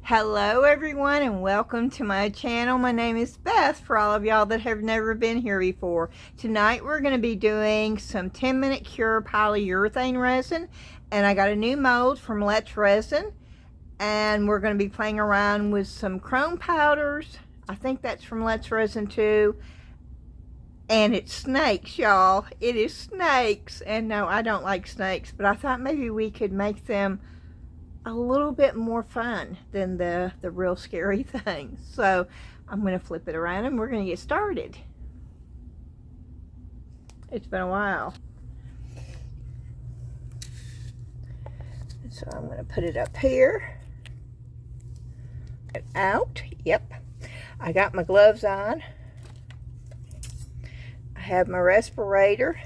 Hello everyone and welcome to my channel. My name is Beth, for all of y'all that have never been here before. Tonight we're going to be doing some 10-minute Cure Polyurethane Resin, and I got a new mold from Let's Resin, and we're going to be playing around with some chrome powders. I think that's from Let's Resin too. And it's snakes, y'all. It is snakes. And no, I don't like snakes, but I thought maybe we could make them a little bit more fun than the real scary things. So I'm going to flip it around and we're going to get started. It's been a while. So I'm going to put it up here. Out. Yep. I got my gloves on. I have my respirator.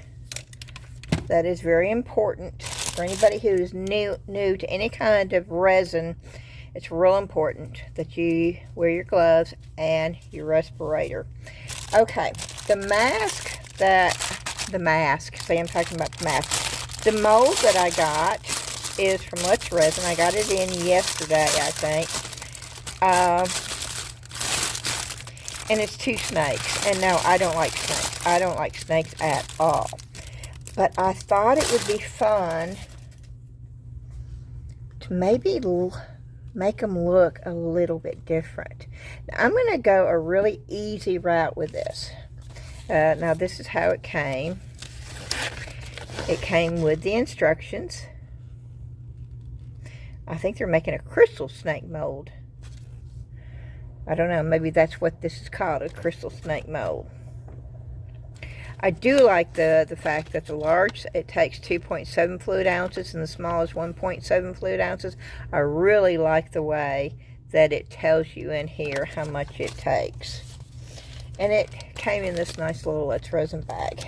That is very important. For anybody who's new to any kind of resin, it's real important that you wear your gloves and your respirator. Okay, the mold that I got is from Let's Resin. I got it in yesterday, I think. And it's 2 snakes. And no, I don't like snakes. I don't like snakes at all. But I thought it would be fun to maybe make them look a little bit different. Now, I'm going to go a really easy route with this. Now, this is how it came. It came with the instructions. I think they're making a crystal snake mold. I don't know, maybe that's what this is called, a crystal snake mold. I do like the fact that the large, it takes 2.7 fluid ounces and the small is 1.7 fluid ounces. I really like the way that it tells you in here how much it takes. And it came in this nice little Let's Resin bag.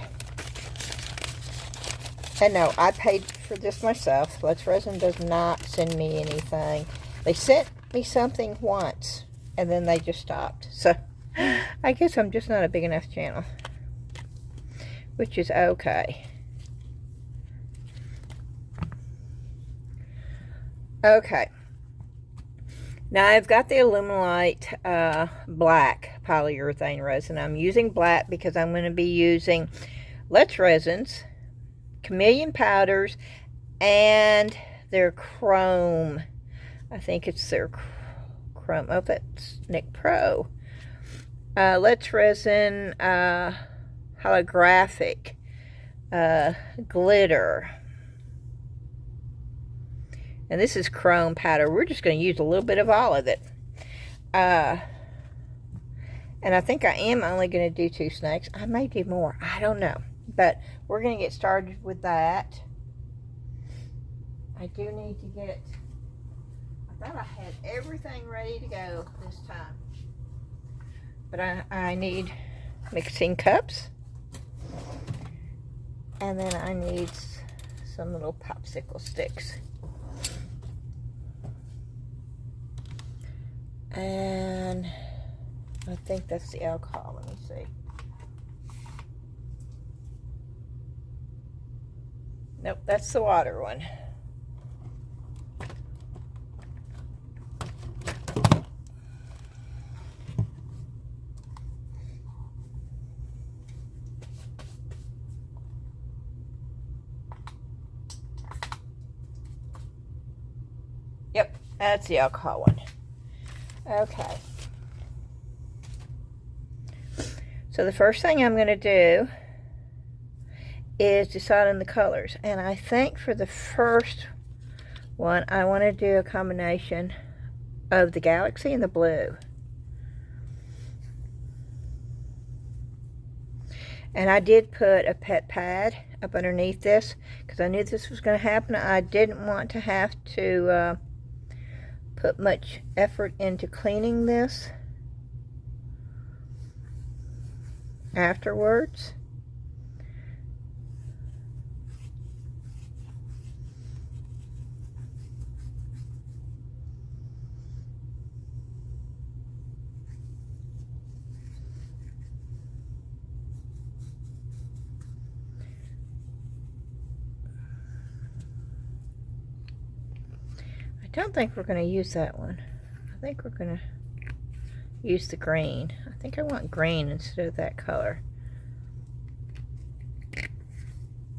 And no, I paid for this myself. Let's Resin does not send me anything. They sent me something once and then they just stopped. So I guess I'm just not a big enough channel, which is okay. Okay. Now I've got the Alumilite black polyurethane resin. I'm using black because I'm going to be using Let's Resins, chameleon powders, and their chrome. I think it's their chrome. Oh, that's Nick Pro. Let's Resin holographic glitter, and this is chrome powder. We're just going to use a little bit of all of it, and I think I am only going to do 2 snakes. I may do more, I don't know, but we're going to get started with that. I do need to get, I thought I had everything ready to go this time, but I need mixing cups. And then I need some little popsicle sticks. And I think that's the alcohol. Let me see. Nope, that's the water one. Yep, that's the alcohol one. Okay. So the first thing I'm going to do is decide on the colors. And I think for the first one, I want to do a combination of the galaxy and the blue. And I did put a pet pad up underneath this because I knew this was going to happen. I didn't want to have to put much effort into cleaning this afterwards. I don't think we're going to use that one. I think we're gonna use the green. I think I want green instead of that color.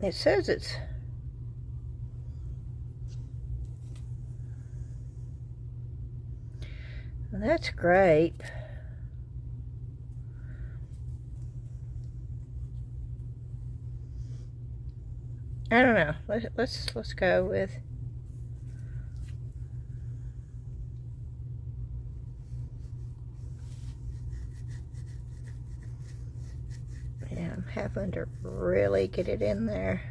It says it's well, that's grape. I don't know. Let's go with yeah, I'm having to really get it in there.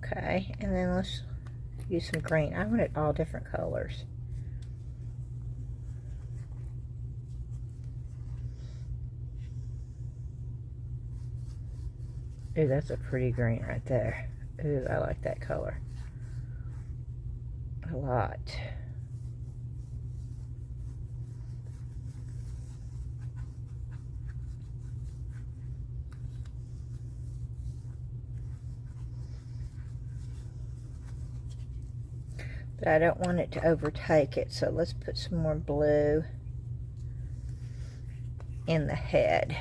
Okay, and then let's use some green. I want it all different colors. Ooh, that's a pretty green right there. Ooh, I like that color a lot. But I don't want it to overtake it, so let's put some more blue in the head.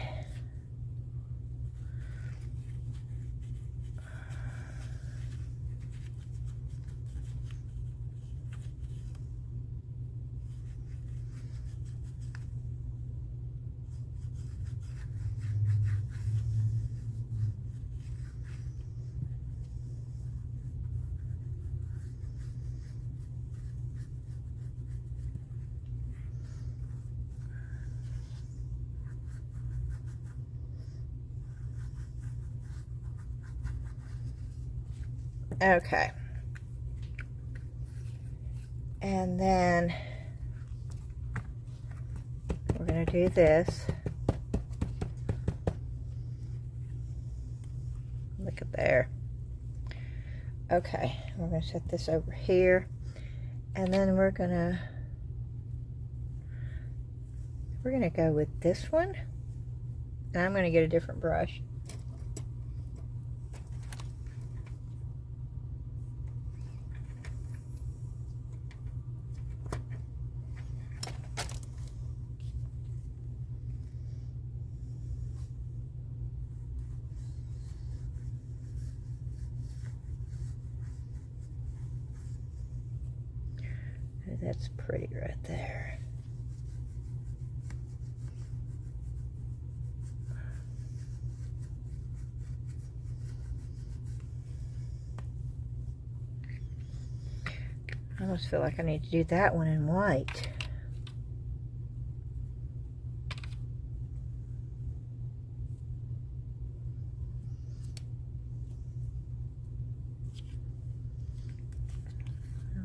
Okay. And then we're going to do this. Look at there. Okay, we're going to set this over here. And then we're going to go with this one. And I'm going to get a different brush. That's pretty right there. I almost feel like I need to do that one in white.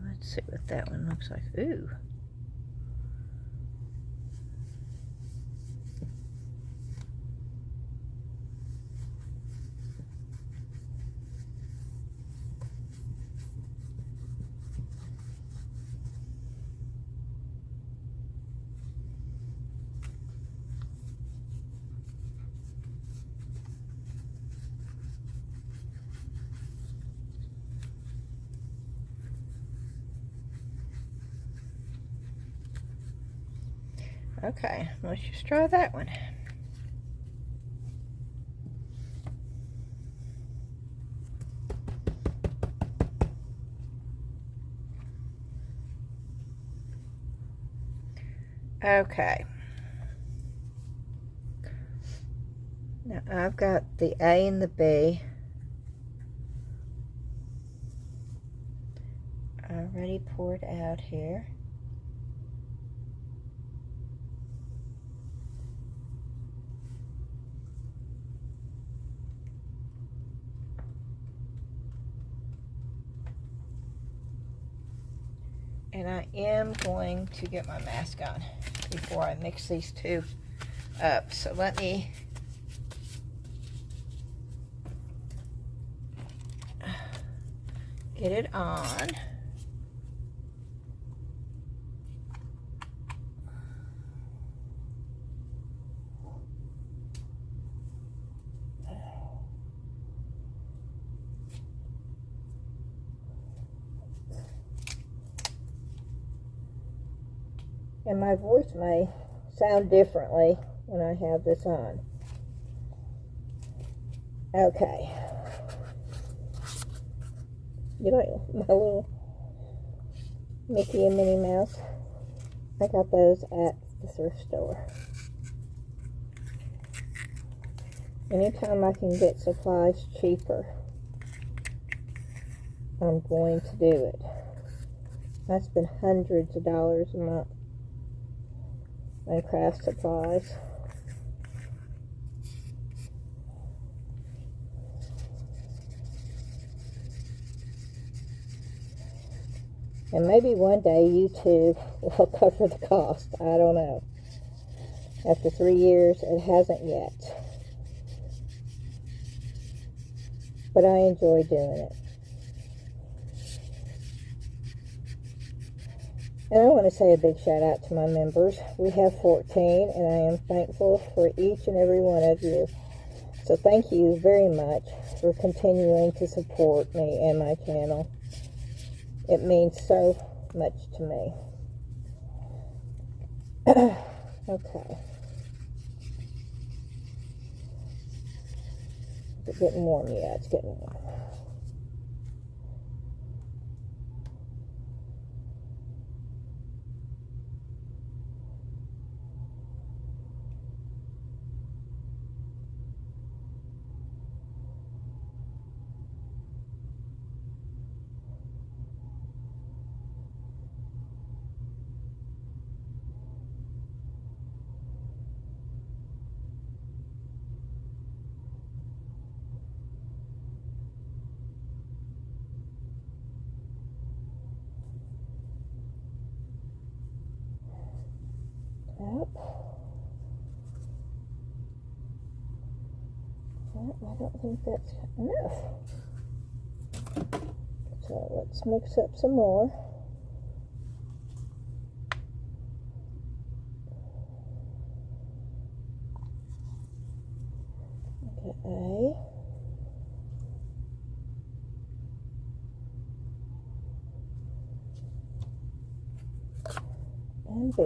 Let's see what that one looks like. Ooh. Okay, let's just try that one. Okay. Now I've got the A and the B already poured out here. And I am going to get my mask on before I mix these two up. So let me get it on. And my voice may sound differently when I have this on. Okay. You know my little Mickey and Minnie Mouse? I got those at the thrift store. Anytime I can get supplies cheaper, I'm going to do it. I spend hundreds of dollars a month on craft supplies. And maybe one day YouTube will cover the cost. I don't know. After 3 years, it hasn't yet. But I enjoy doing it. And I want to say a big shout out to my members. We have 14, and I am thankful for each and every one of you. So thank you very much for continuing to support me and my channel. It means so much to me. Okay. Is it getting warm? Yeah, it's getting warm. Yep. I don't think that's enough. So let's mix up some more. Get A. And B.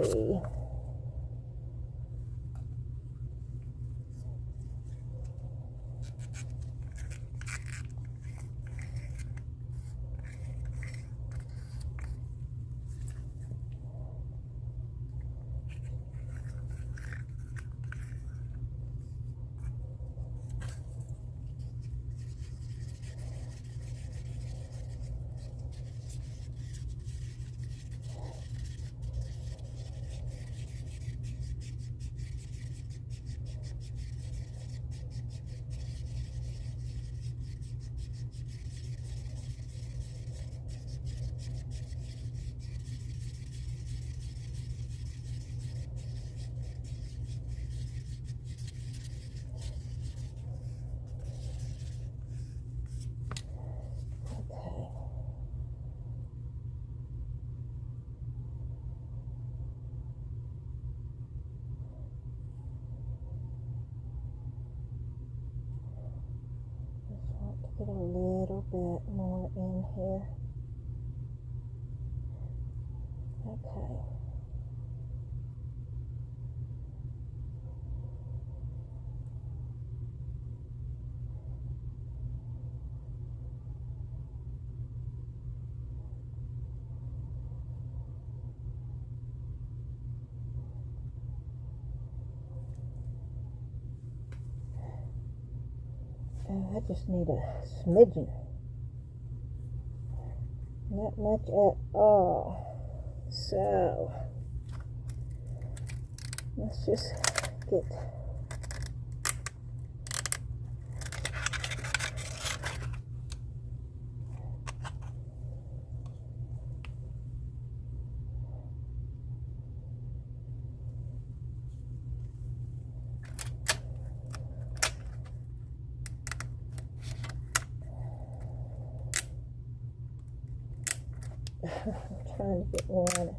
Get a little bit more in here. Okay. I just need a smidgen. Not much at all. So, let's just get trying to get one,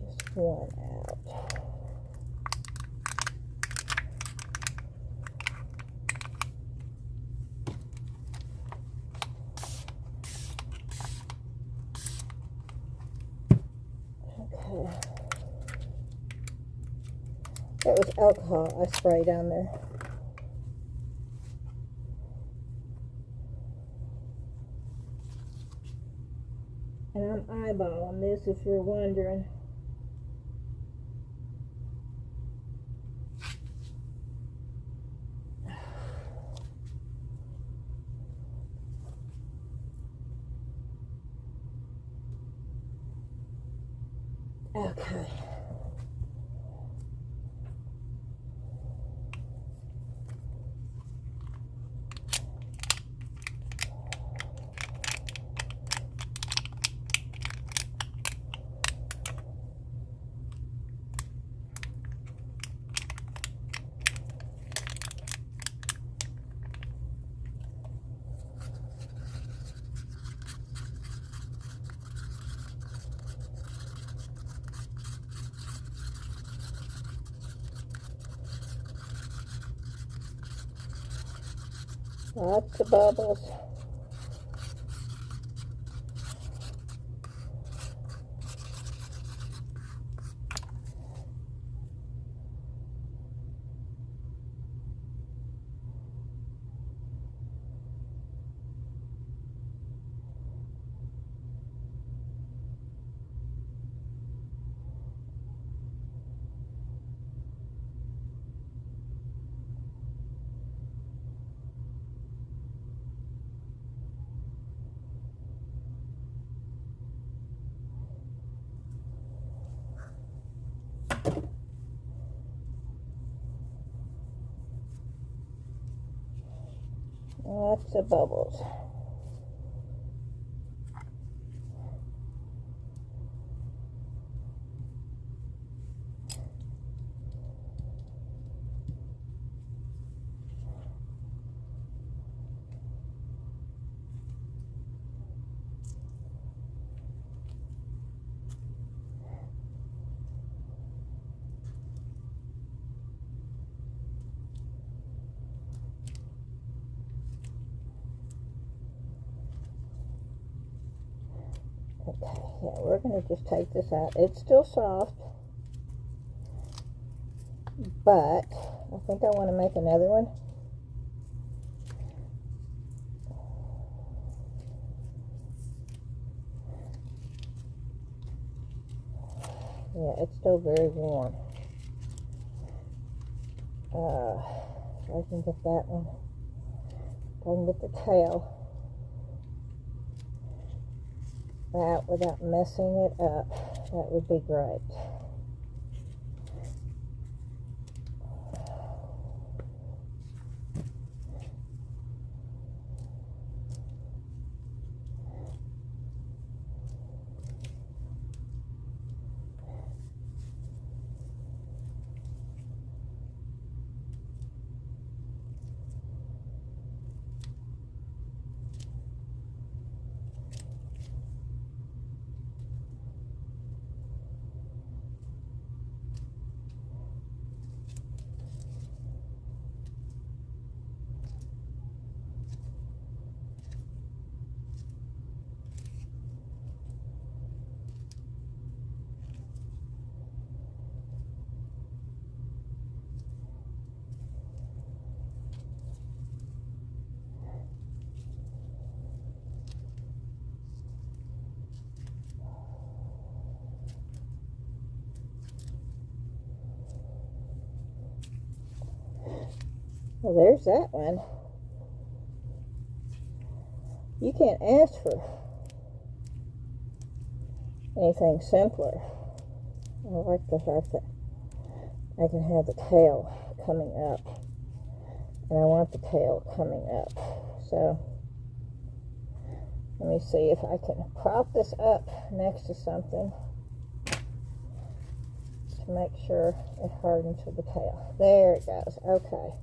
just one out. Okay. That was alcohol I sprayed on there. And I'm eyeballing this if you're wondering. Okay. Lots of bubbles. Lots of bubbles. Okay, yeah, we're going to just take this out. It's still soft, but I think I want to make another one. Yeah, it's still very warm. If I can get that one. If I can get the tail out without messing it up, that would be great. Well, there's that one. You can't ask for anything simpler. I like the fact that I can have the tail coming up, and I want the tail coming up. So let me see if I can prop this up next to something to make sure it hardens to the tail. There it goes. Okay.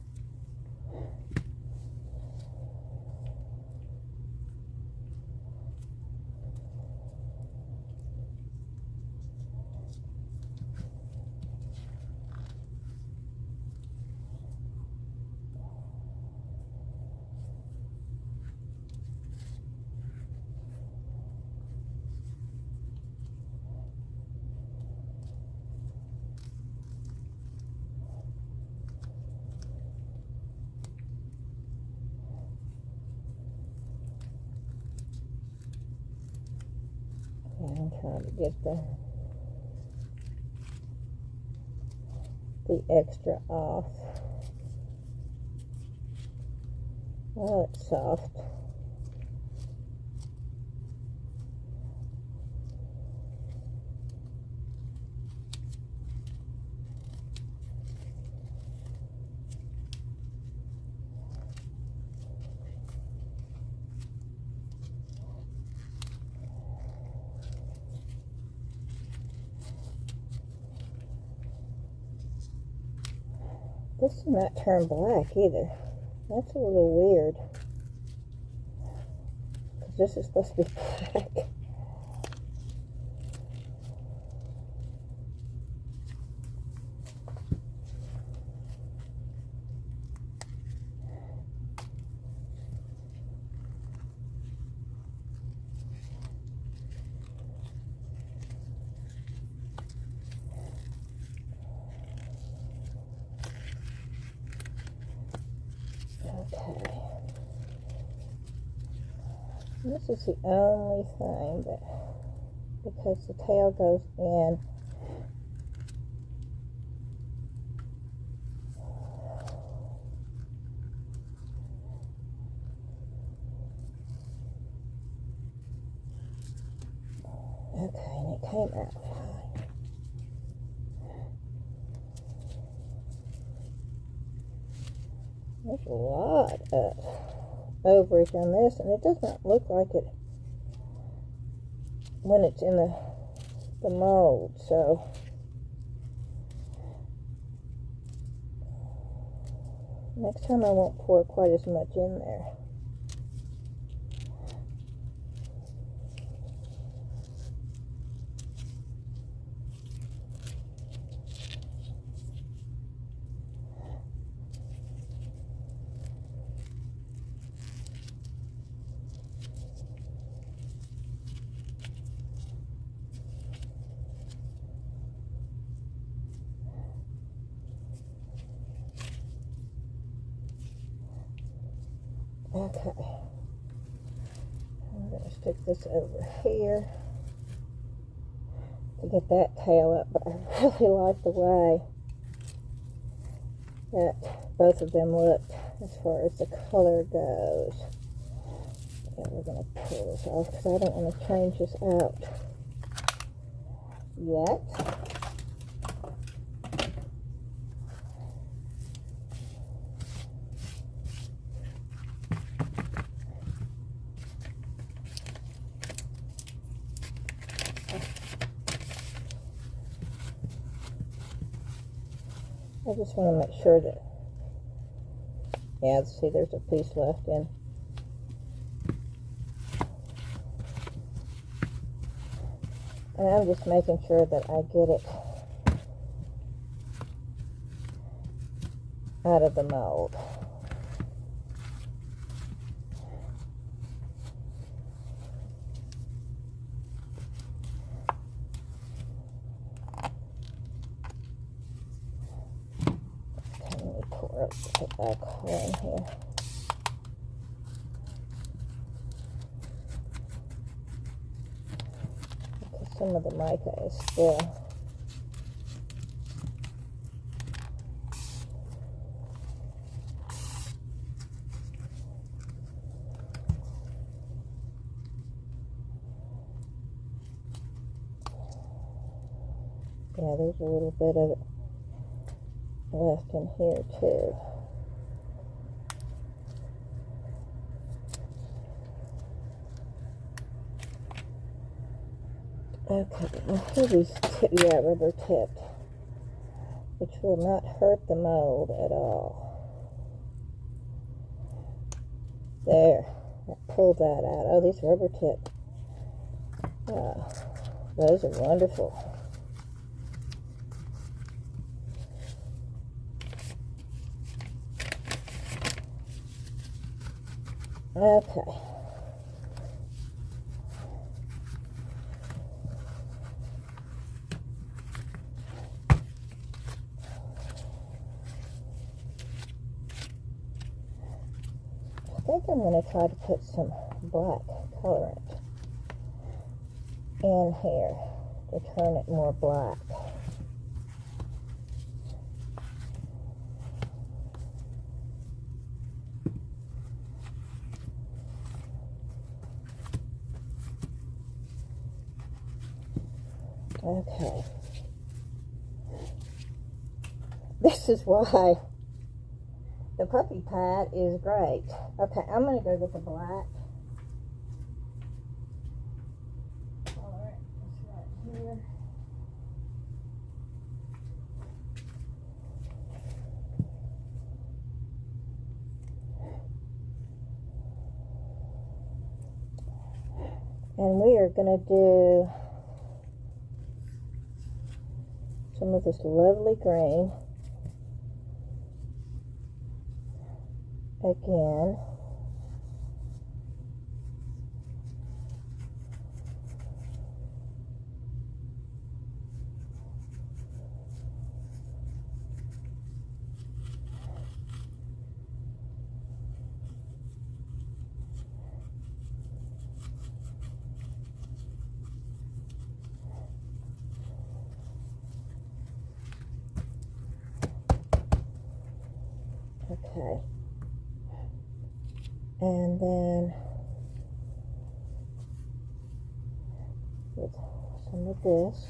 And I'm trying to get the extra off. Oh, it's soft. This did not turn black either. That's a little weird. Because this is supposed to be black. Okay. This is the only thing that, because the tail goes in, okay, and it came out fine. There's a lot of overage on this, and it does not look like it when it's in the mold, so next time I won't pour quite as much in there. Okay, I'm going to stick this over here to get that tail up, but I really like the way that both of them looked as far as the color goes. Yeah, we're going to pull this off because I don't want to change this out yet. I just want to make sure that, yeah, see, there's a piece left in. And I'm just making sure that I get it out of the mold. Put back in here. Because some of the mica is still yeah, there's a little bit of it left in here too. Okay, now here these rubber tipped, which will not hurt the mold at all. There, I pulled that out. Oh, these rubber tipped. Those are wonderful. Okay. I think I'm going to try to put some black colorant in here to turn it more black. Okay. This is why the puppy pad is great. Okay, I'm going to go get the black. Alright, it's right here. And we are going to do some of this lovely green again. Okay. And then with some of this.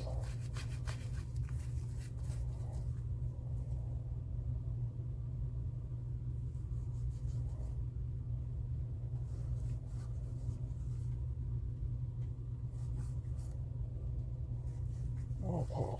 Okay.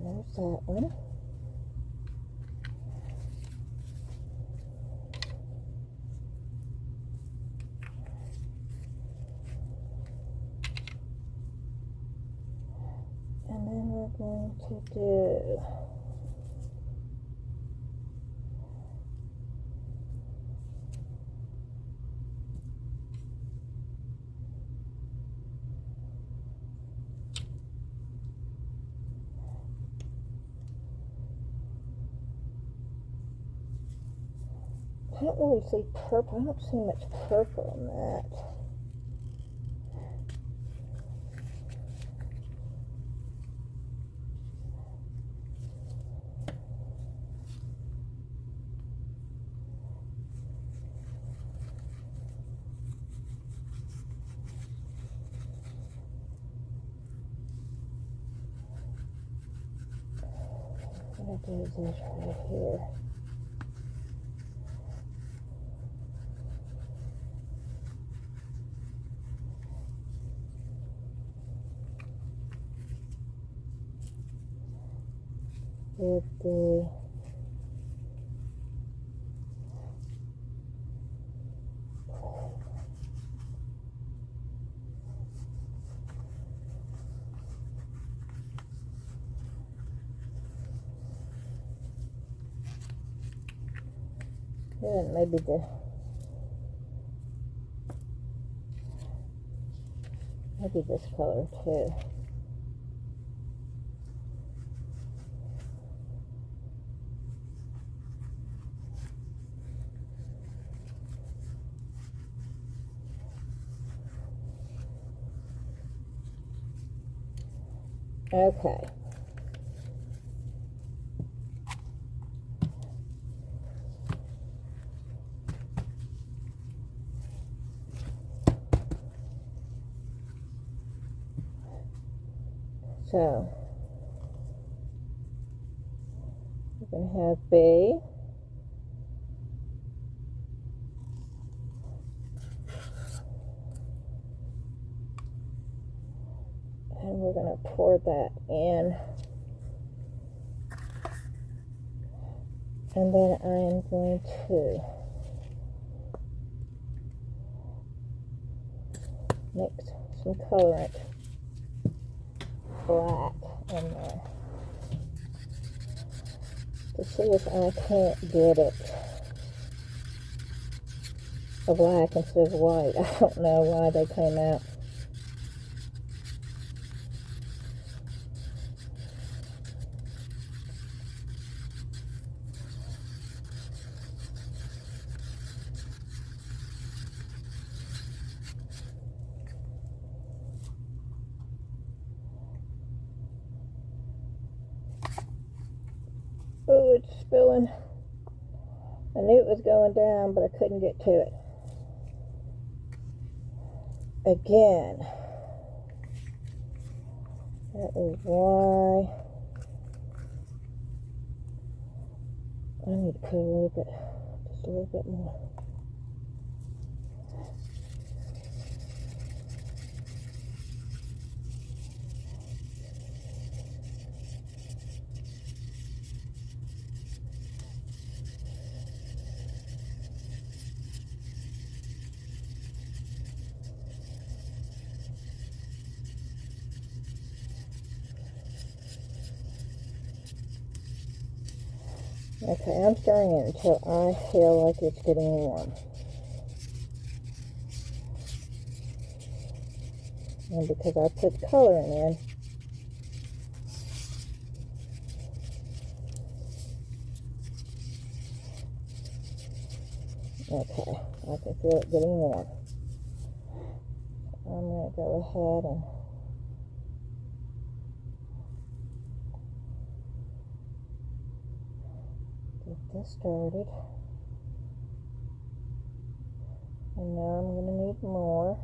There's that one. And then we're going to do I don't really see purple. I don't see much purple in that. What I do is this right here. With the and maybe this color too. Okay. So we're going to have B. And we're going to pour that in. And then I am going to mix some colorant black in there to see if I can't get it a black instead of white. I don't know why they came out. Oh, it's spilling. I knew it was going down, but I couldn't get to it. Again. That is why I need to put a little bit, just a little bit more. Okay, I'm stirring it until I feel like it's getting warm. And because I put coloring in, okay, I can feel it getting warm. I'm going to go ahead and get this started. And now I'm going to need more.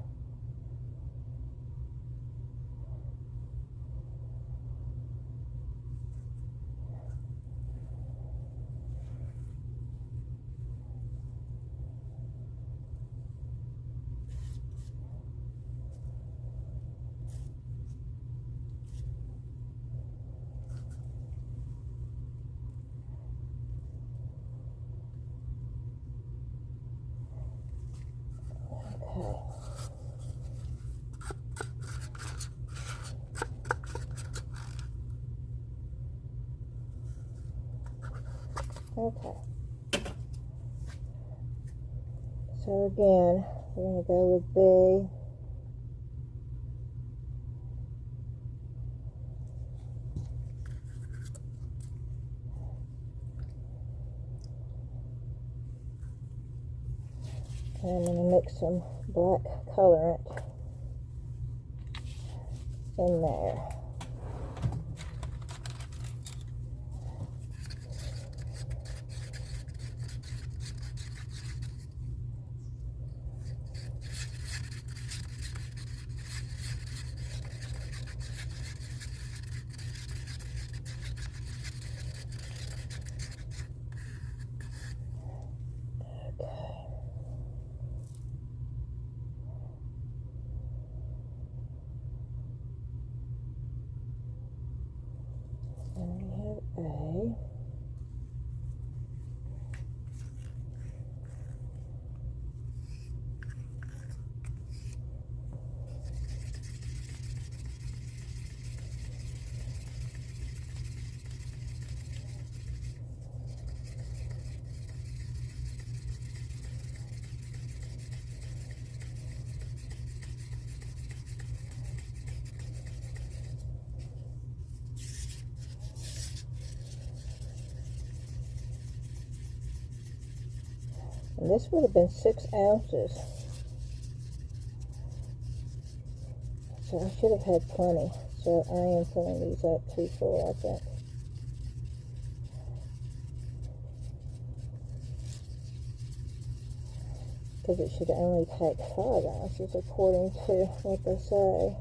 Okay. So again, we're going to go with B. And I'm going to mix some black colorant in there. And we have A. And this would have been 6 ounces. So I should have had plenty. So I am filling these up too full, I think. Because it should only take 5 ounces according to what they say.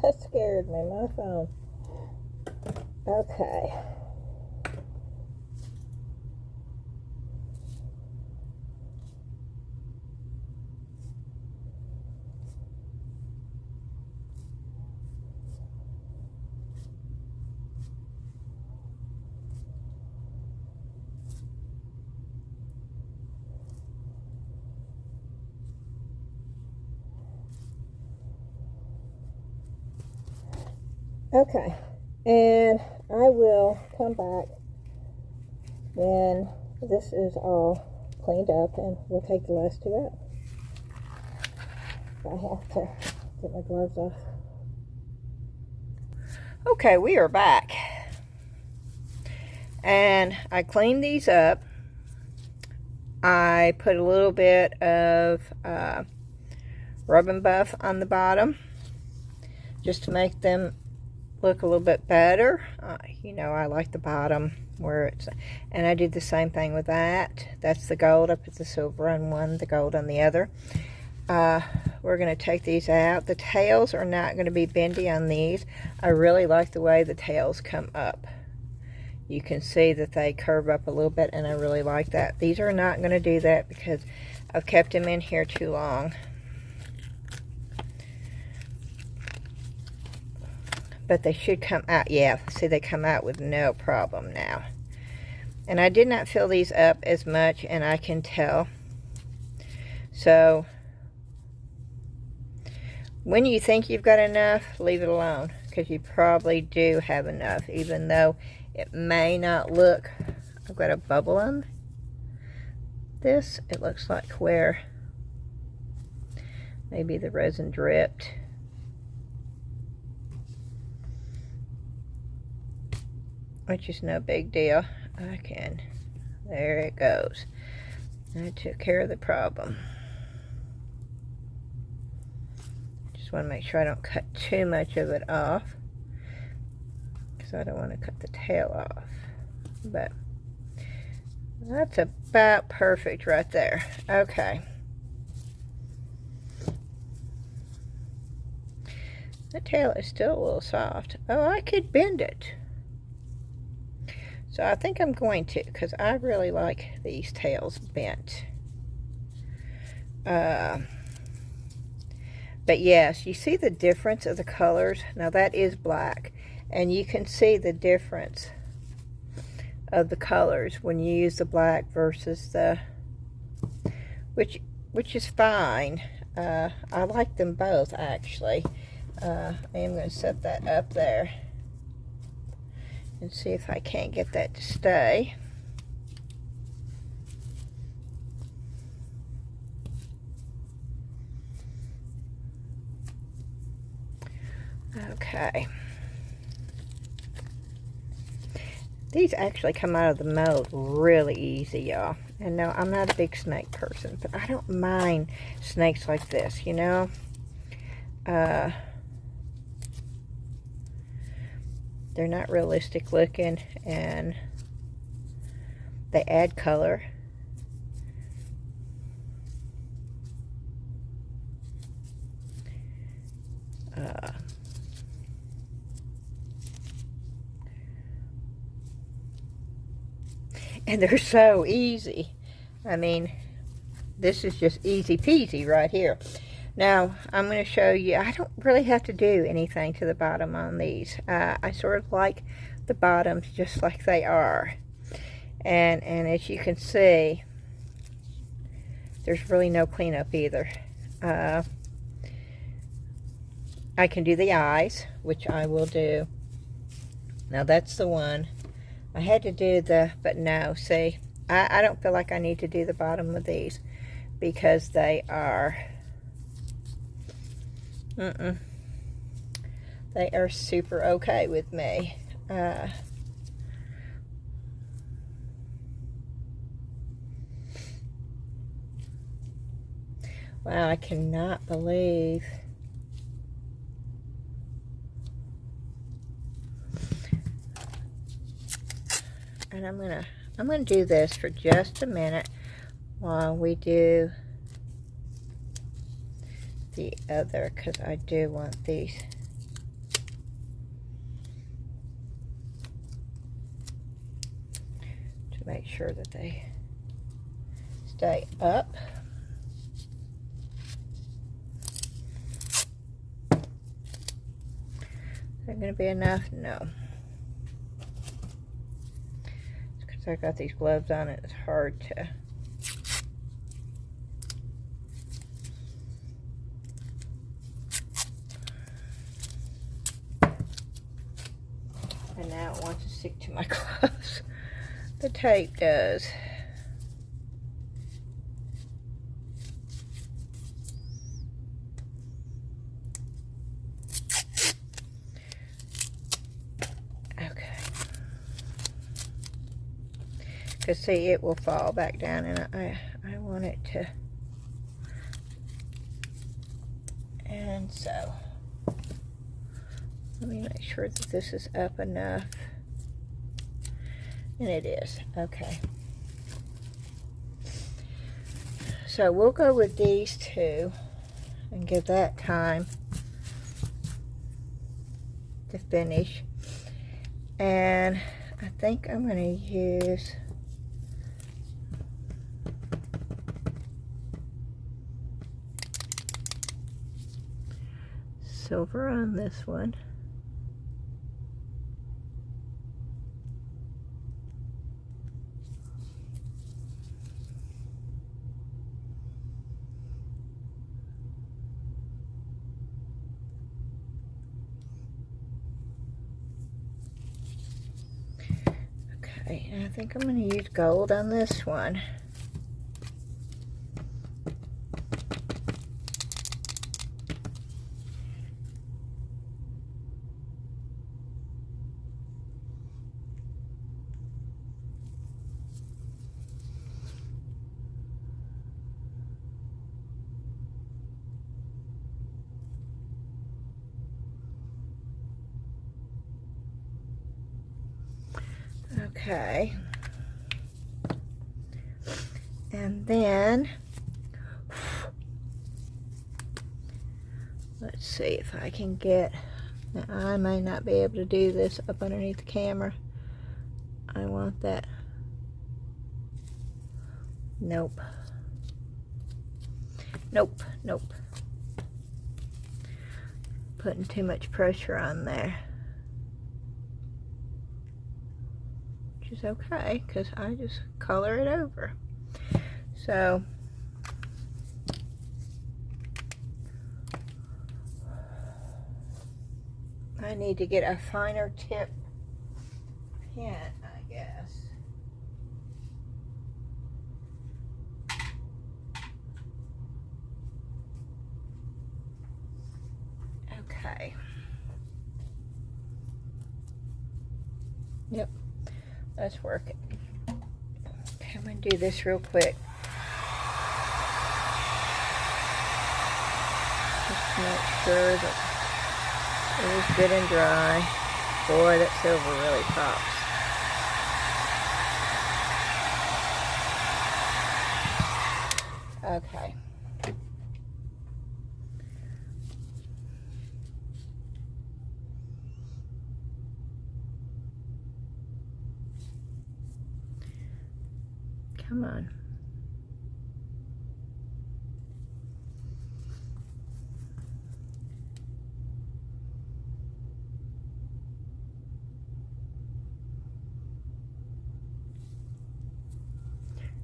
that scared me, my phone. Okay. Okay, and I will come back when this is all cleaned up, and we'll take the last two out. I have to get my gloves off. Okay, we are back, and I cleaned these up. I put a little bit of rub and buff on the bottom just to make them look a little bit better. You know, I like the bottom where it's, and I did the same thing with that. That's the gold. I put the silver on one, the gold on the other. We're going to take these out. The tails are not going to be bendy on these. I really like the way the tails come up. You can see that they curve up a little bit, and I really like that. These are not going to do that because I've kept them in here too long. But they should come out. Yeah, see, they come out with no problem now. And I did not fill these up as much, and I can tell. So when you think you've got enough, leave it alone, because you probably do have enough, even though it may not look. I've got a bubble on this. It looks like where maybe the resin dripped. Which is no big deal. There it goes. I took care of the problem. Just want to make sure I don't cut too much of it off, because I don't want to cut the tail off. But that's about perfect right there. Okay. The tail is still a little soft. Oh, I could bend it. So I think I'm going to, because I really like these tails bent. But yes, you see the difference of the colors? Now that is black, and you can see the difference of the colors when you use the black versus the, which is fine. I like them both, actually. I am going to set that up there and see if I can't get that to stay. Okay. These actually come out of the mold really easy, y'all. And no, I'm not a big snake person, but I don't mind snakes like this, you know. They're not realistic looking, and they add color. And they're so easy. I mean, this is just easy peasy right here. Now, I'm going to show you, I don't really have to do anything to the bottom on these. I sort of like the bottoms just like they are. And as you can see, there's really no cleanup either. I can do the eyes, which I will do. Now, that's the one. I had to do the, but no, see, I don't feel like I need to do the bottom of these because they are... They are super okay with me. Wow, I cannot believe. And I'm gonna do this for just a minute while we do the other, because I do want these to make sure that they stay up. Is that going to be enough? No. It's because I got these gloves on, it's hard to. And now it wants to stick to my gloves. The tape does. Okay. Because see, it will fall back down, and I want it to. And so, let me make sure that this is up enough. And it is. Okay. So we'll go with these two and give that time to finish. And I think I'm going to use silver on this one. Okay, and I think I'm going to use gold on this one. Okay, and then let's see if I can get, now I may not be able to do this up underneath the camera. I want that, nope, nope, nope, putting too much pressure on there. Is okay, because I just color it over. So I need to get a finer tip pen, I guess. Okay. Yep. Let's work it. Okay, I'm going to do this real quick. Just to make sure that it is good and dry. Boy, that silver really pops. Okay. Come on.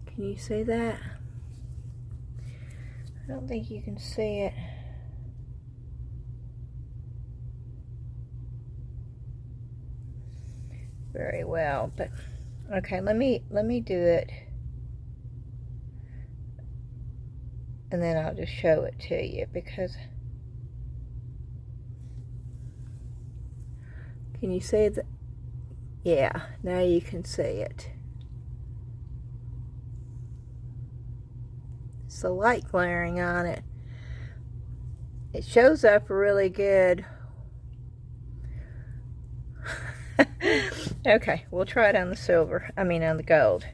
Can you see that? I don't think you can see it. Very well, but okay, let me do it. And then I'll just show it to you, because can you see that? Yeah, now you can see it. It's the light glaring on it. It shows up really good. Okay, we'll try it on the silver. I mean on the gold.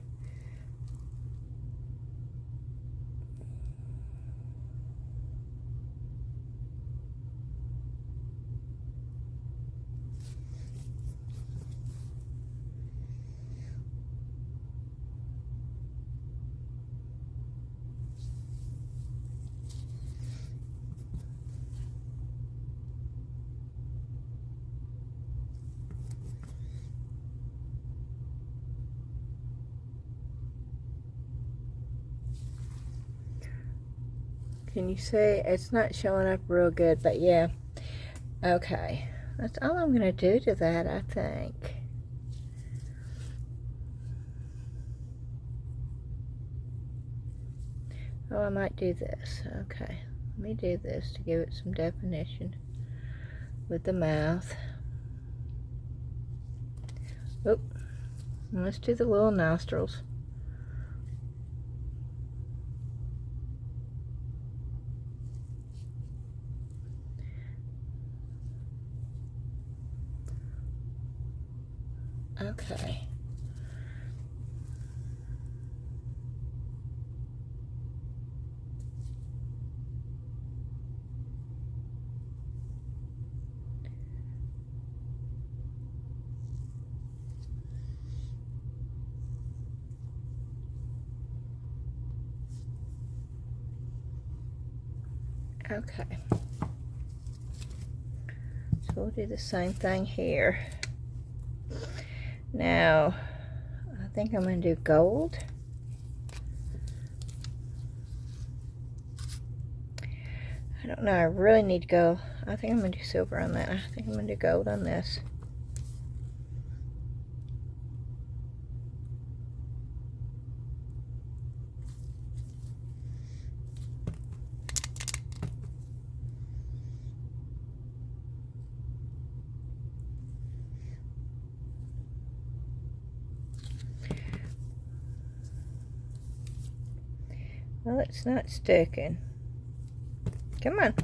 Can you see? It's not showing up real good, but yeah. Okay. That's all I'm going to do to that, I think. Oh, I might do this. Okay. Let me do this to give it some definition with the mouth. Oop. Let's do the little nostrils. Okay. Okay. So we'll do the same thing here. Now, I think I'm going to do gold. I don't know, I really need to go. I think I'm going to do silver on that. I think I'm going to do gold on this. Well, it's not sticking. Come on.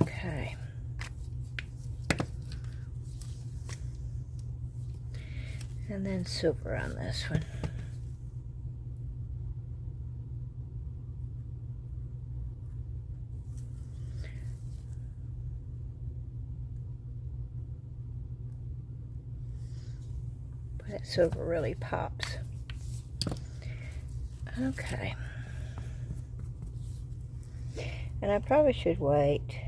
Okay. And then silver on this one. But that silver really pops. Okay. And I probably should wait.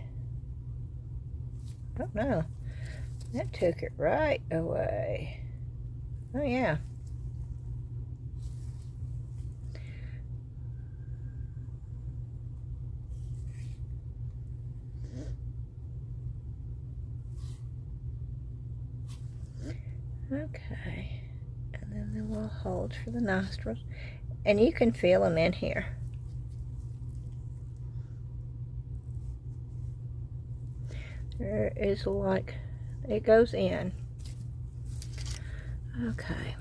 Oh no, that took it right away. Oh yeah. Okay, and then the little holes for the nostrils. And you can feel them in here. There is like, it goes in. Okay.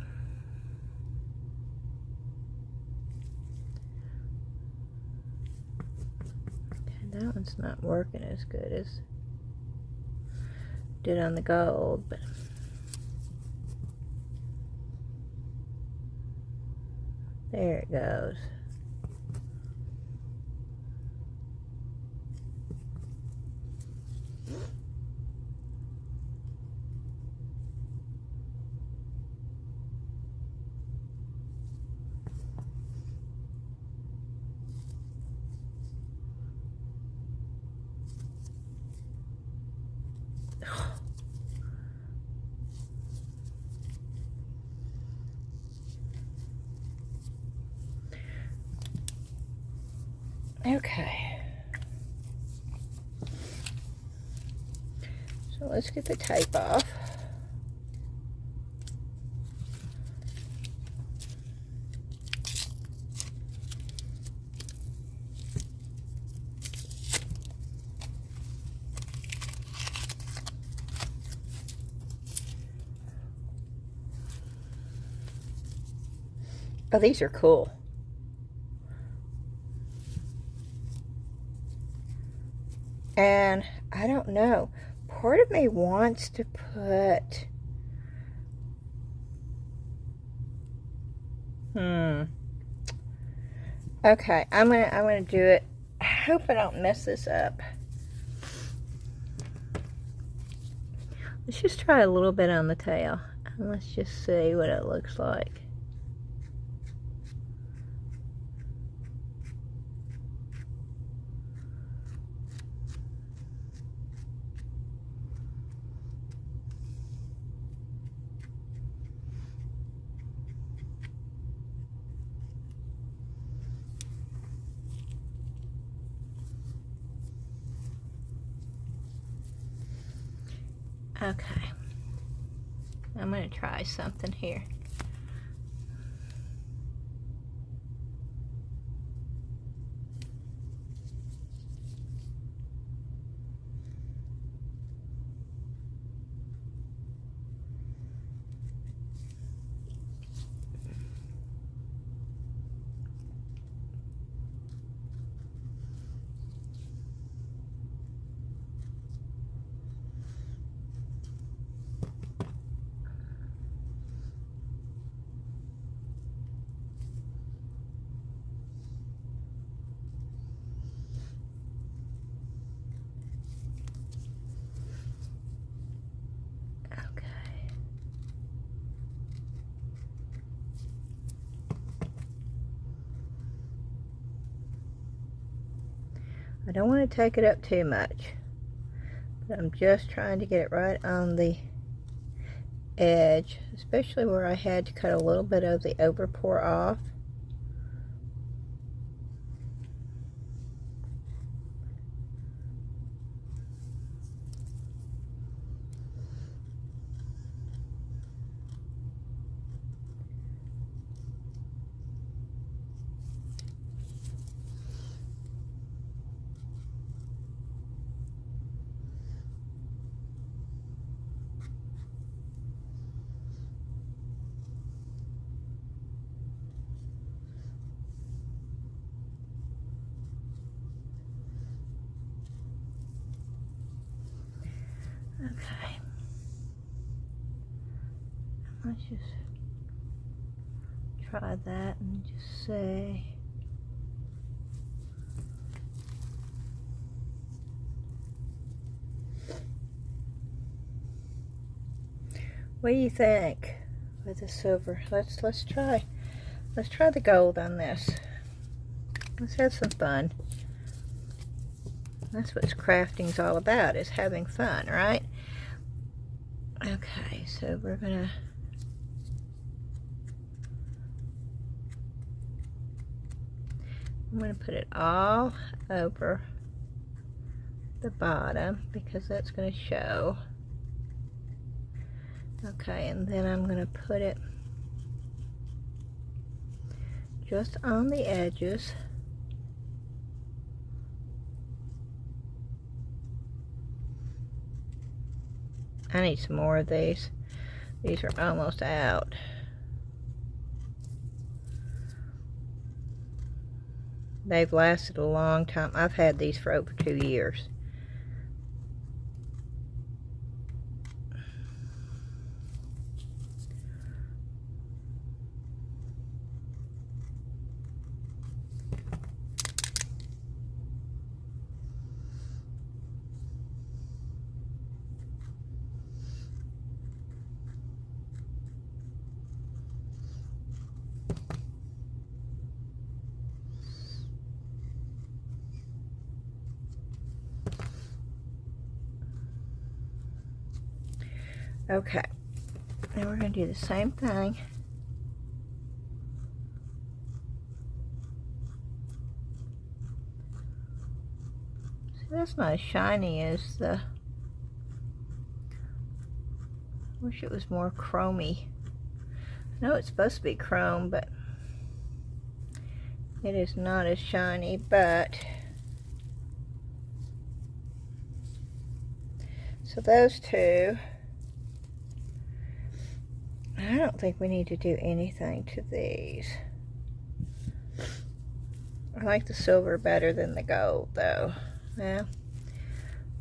Okay, that one's not working as good as did on the gold, but there it goes. Okay. So let's get the tape off. Oh, these are cool. And I don't know, part of me wants to put, okay, I'm gonna do it. I hope I don't mess this up. Let's just try a little bit on the tail. And let's just see what it looks like. Okay, I'm going to try something here. I don't want to take it up too much, but I'm just trying to get it right on the edge, especially where I had to cut a little bit of the overpour off. Okay, let's just try that and just say, what do you think with the silver? Let's try the gold on this. Let's have some fun. That's what crafting's all about, is having fun, right? Okay, so I'm gonna put it all over the bottom because that's gonna show. Okay, and then I'm gonna put it just on the edges. I need some more of these. These are almost out. They've lasted a long time. I've had these for over 2 years. Okay, now we're going to do the same thing. See, that's not as shiny as the... Wish it was more chromy. I know it's supposed to be chrome, but it is not as shiny, but... So those two... I don't think we need to do anything to these. I like the silver better than the gold, though. Yeah.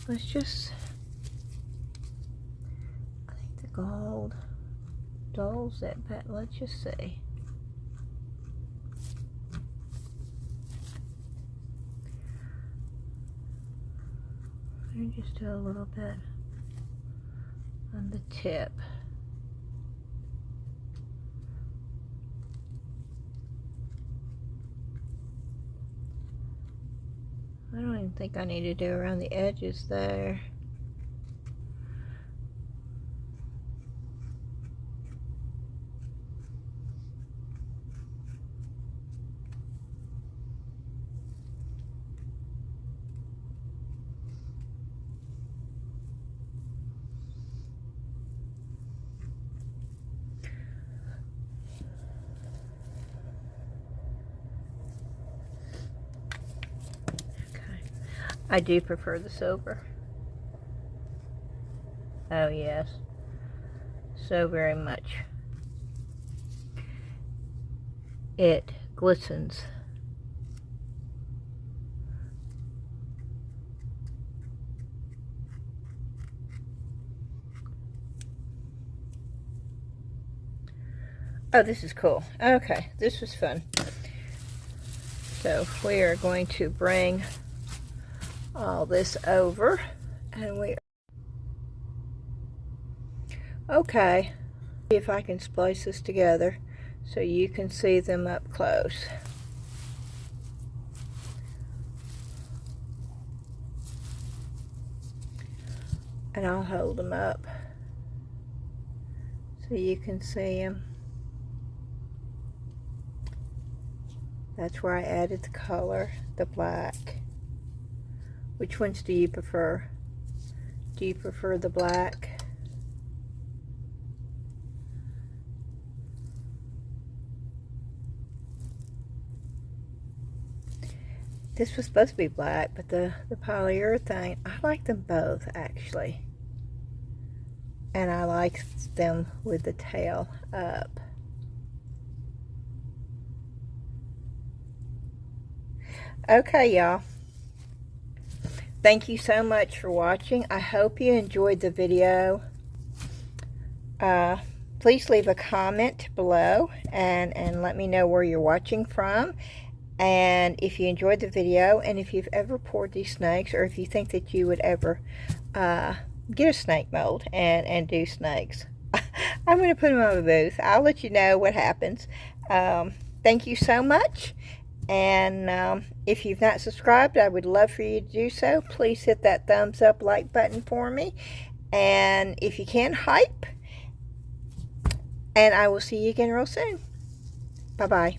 Let's just... I think the gold dulls it, but let's just see. Just do a little bit on the tip. I don't even think I need to do around the edges there. I do prefer the silver. Oh yes, so very much. It glistens. Oh, this is cool. Okay, this was fun. So we are going to bring all this over, and okay, see if I can splice this together so you can see them up close. And I'll hold them up so you can see them. That's where I added the color, the black. Which ones do you prefer? Do you prefer the black? This was supposed to be black, but the polyurethane, I like them both actually. And I like them with the tail up. Okay, y'all. Thank you so much for watching. I hope you enjoyed the video. Please leave a comment below and let me know where you're watching from. And if you enjoyed the video, and if you've ever poured these snakes, or if you think that you would ever get a snake mold and do snakes, I'm going to put them on a booth. I'll let you know what happens. Thank you so much. And if you've not subscribed, I would love for you to do so. Please hit that thumbs up, like button for me. And if you can, hype. And I will see you again real soon. Bye-bye.